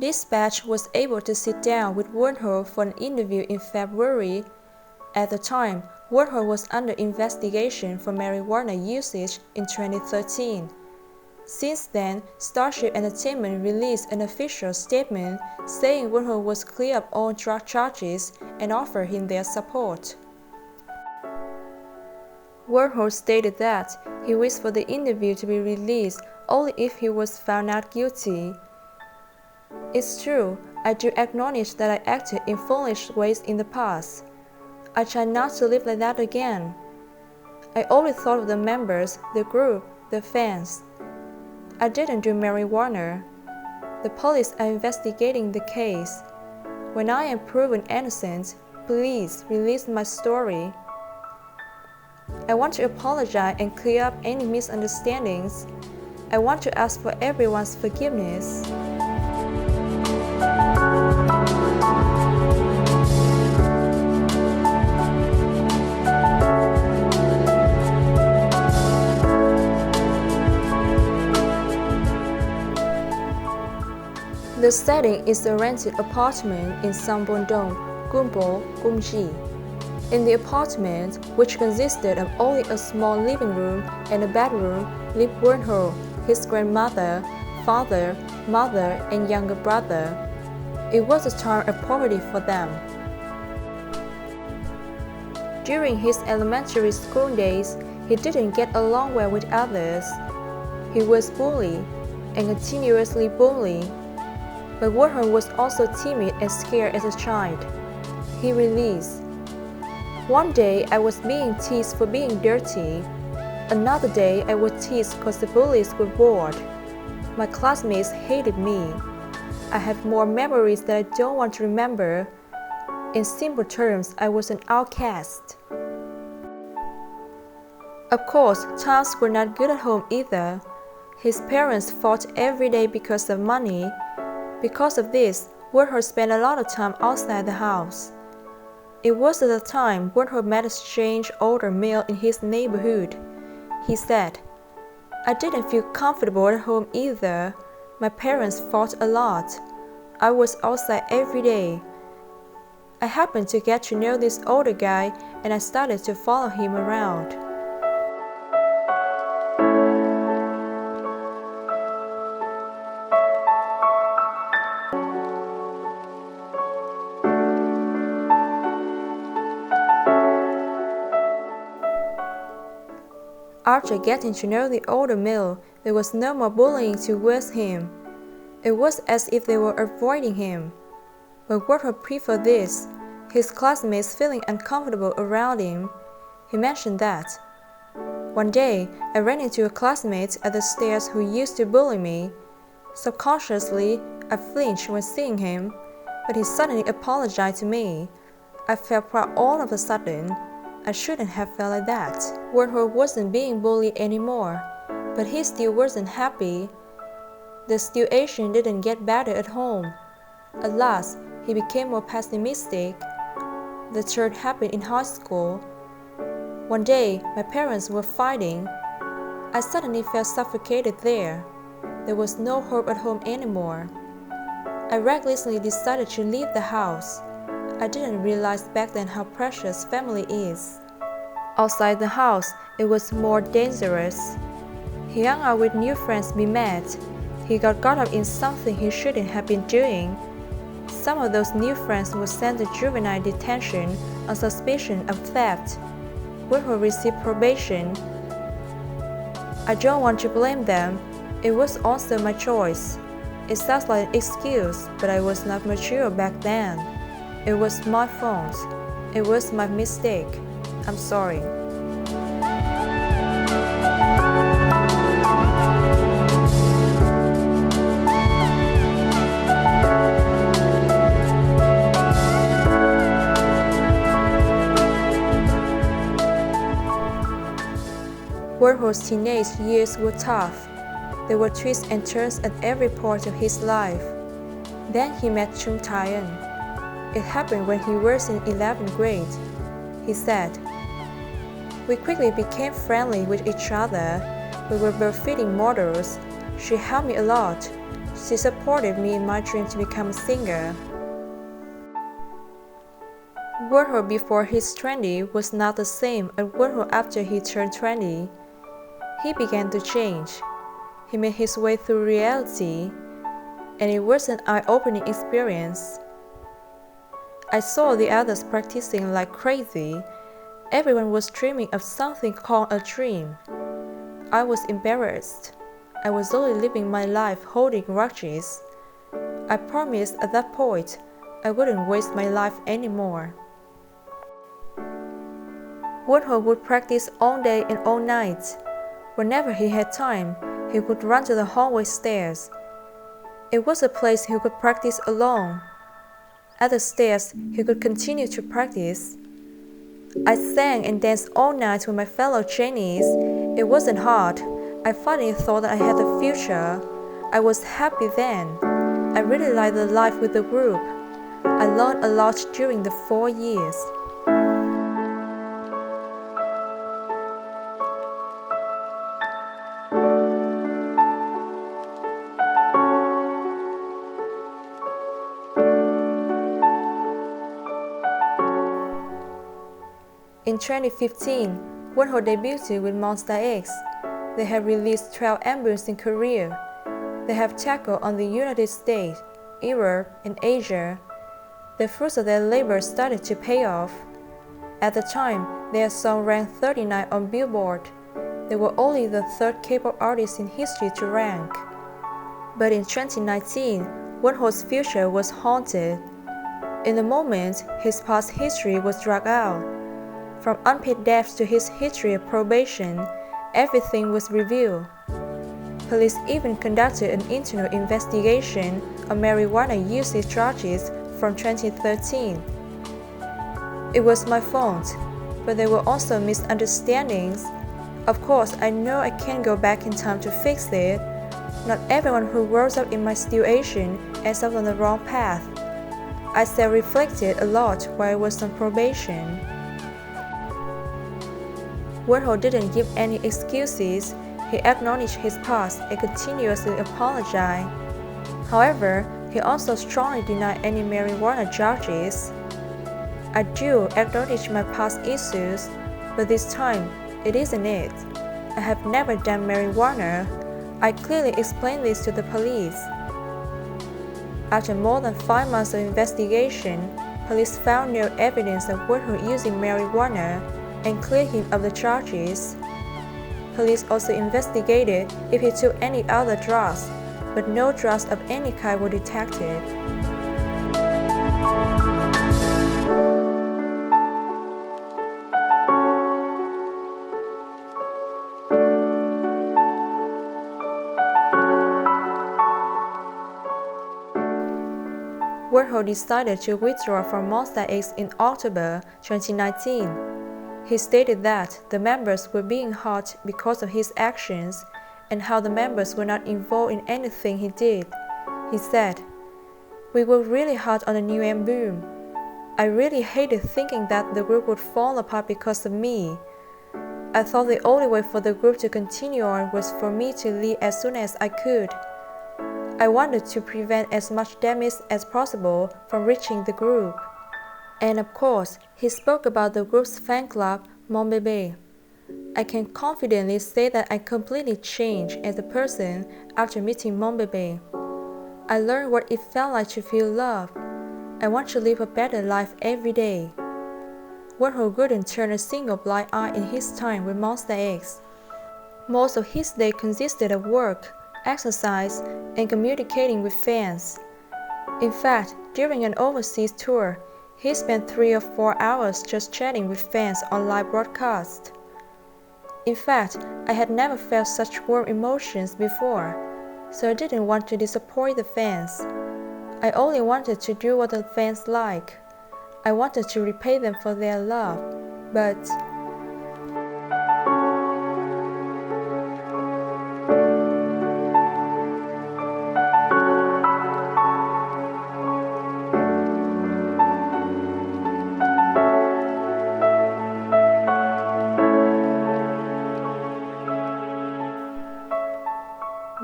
Dispatch was able to sit down with Wonho for an interview in February. At the time, Wonho was under investigation for marijuana usage in 2013. Since then, Starship Entertainment released an official statement saying Wonho was cleared of all drug charges and offered him their support. Wonho stated that he wished for the interview to be released only if he was found not guilty. It's true, I do acknowledge that I acted in foolish ways in the past. I try not to live like that again. I only thought of the members, the group, the fans. I didn't do marijuana. The police are investigating the case. When I am proven innocent, please release my story. I want to apologize and clear up any misunderstandings. I want to ask for everyone's forgiveness. The setting is a rented apartment in Sangbondong, Gumbo, Gumji. In the apartment, which consisted of only a small living room and a bedroom, lived Wonho, his grandmother, father, mother, and younger brother. It was a time of poverty for them. During his elementary school days, he didn't get along well with others. He was bullied and continuously bullied. But Wonho was also timid and scared as a child. He released, "One day I was being teased for being dirty. Another day I was teased because the bullies were bored. My classmates hated me. I have more memories that I don't want to remember. In simple terms, I was an outcast." Of course, times were not good at home either. His parents fought every day because of money. Because of this, Wonho spent a lot of time outside the house. It was at the time Wonho met a strange older male in his neighborhood. He said, "I didn't feel comfortable at home either. My parents fought a lot. I was outside every day. I happened to get to know this older guy and I started to follow him around." After getting to know the older male, there was no more bullying towards him. It was as if they were avoiding him. But Wonho preferred this, his classmates feeling uncomfortable around him. He mentioned that, "One day, I ran into a classmate at the stairs who used to bully me. Subconsciously, I flinched when seeing him, but he suddenly apologized to me. I felt proud all of a sudden. I shouldn't have felt like that." Wonho wasn't being bullied anymore, but he still wasn't happy. The situation didn't get better at home. At last, he became more pessimistic. The third happened in high school. One day, my parents were fighting. I suddenly felt suffocated there. There was no hope at home anymore. I recklessly decided to leave the house. I didn't realize back then how precious family is. Outside the house, it was more dangerous. He hung out with new friends we met. He got caught up in something he shouldn't have been doing. Some of those new friends were sent to juvenile detention on suspicion of theft. Wonho received probation. I don't want to blame them. It was also my choice. It sounds like an excuse, but I was not mature back then. It was my fault. It was my mistake. I'm sorry. Wonho's teenage years were tough. There were twists and turns at every part of his life. Then he met Jung Da Eun. It happened when he was in 11th grade. He said, "We quickly became friendly with each other. We were both fitting models. She helped me a lot. She supported me in my dream to become a singer. Wonho before his 20 was not the same as Wonho after he turned 20. He began to change. He made his way through reality, and it was an eye-opening experience. I saw the others practicing like crazy. Everyone was dreaming of something called a dream. I was embarrassed. I was only living my life holding grudges. I promised at that point I wouldn't waste my life anymore. Wonho would practice all day and all night. Whenever he had time, he would run to the hallway stairs. It was a place he could practice alone. At the stairs, he could continue to practice. I sang and danced all night with my fellow trainees. It wasn't hard. I finally thought that I had a future. I was happy then. I really liked the life with the group. I learned a lot during the 4 years. In 2015, Wonho debuted with MONSTA X. They have released 12 albums in Korea. They have tackled on the United States, Europe, and Asia. The fruits of their labor started to pay off. At the time, their song ranked 39 on Billboard. They were only the third K-pop artist in history to rank. But in 2019, Wonho's future was haunted. In the moment, his past history was dragged out. From unpaid debts to his history of probation, everything was revealed. Police even conducted an internal investigation on marijuana usage charges from 2013. It was my fault, but there were also misunderstandings. Of course, I know I can't go back in time to fix it. Not everyone who grows up in my situation ends up on the wrong path. I self-reflected a lot while I was on probation. Wonho didn't give any excuses. He acknowledged his past and continuously apologized. However, he also strongly denied any marijuana charges. I do acknowledge my past issues, but this time, it isn't it. I have never done marijuana. I clearly explained this to the police. After more than 5 months of investigation, police found no evidence of Wonho using marijuana and cleared him of the charges. Police also investigated if he took any other drugs, but no drugs of any kind were detected. Wonho decided to withdraw from MONSTA X in October 2019. He stated that the members were being hurt because of his actions and how the members were not involved in anything he did. He said, "We were really hard on the new album. I really hated thinking that the group would fall apart because of me. I thought the only way for the group to continue on was for me to leave as soon as I could. I wanted to prevent as much damage as possible from reaching the group." And of course, he spoke about the group's fan club, MONBEBE. "I can confidently say that I completely changed as a person after meeting MONBEBE. I learned what it felt like to feel love. I want to live a better life every day." Wonho wouldn't turn a single blind eye in his time with MONSTA X. Most of his day consisted of work, exercise, and communicating with fans. In fact, during an overseas tour, he spent 3 or 4 hours just chatting with fans on live broadcast. In fact, I had never felt such warm emotions before, so I didn't want to disappoint the fans. I only wanted to do what the fans like. I wanted to repay them for their love, but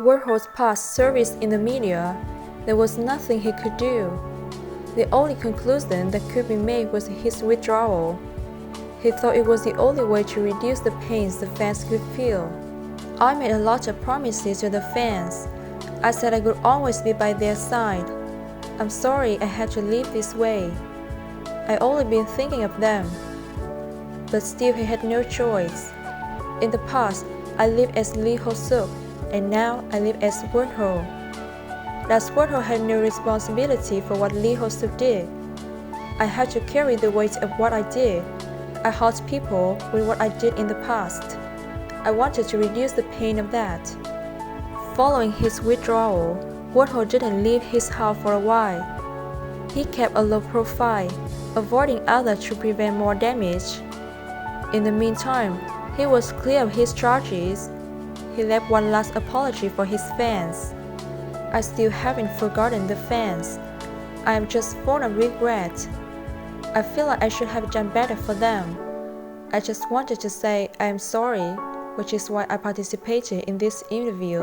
Wonho's past service in the media, there was nothing he could do. The only conclusion that could be made was his withdrawal. He thought it was the only way to reduce the pains the fans could feel. I made a lot of promises to the fans. I said I would always be by their side. I'm sorry I had to live this way. I only been thinking of them. But still he had no choice. In the past, I lived as Lee Ho-suk, and now I live as Wonho. Thus Wonho had no responsibility for what Lee Ho-suk did. I had to carry the weight of what I did. I hurt people with what I did in the past. I wanted to reduce the pain of that. Following his withdrawal, Wonho didn't leave his house for a while. He kept a low profile, avoiding others to prevent more damage. In the meantime, he was clear of his charges. He left one last apology for his fans. I still haven't forgotten the fans. I am just full of regret. I feel like I should have done better for them. I just wanted to say I am sorry, which is why I participated in this interview.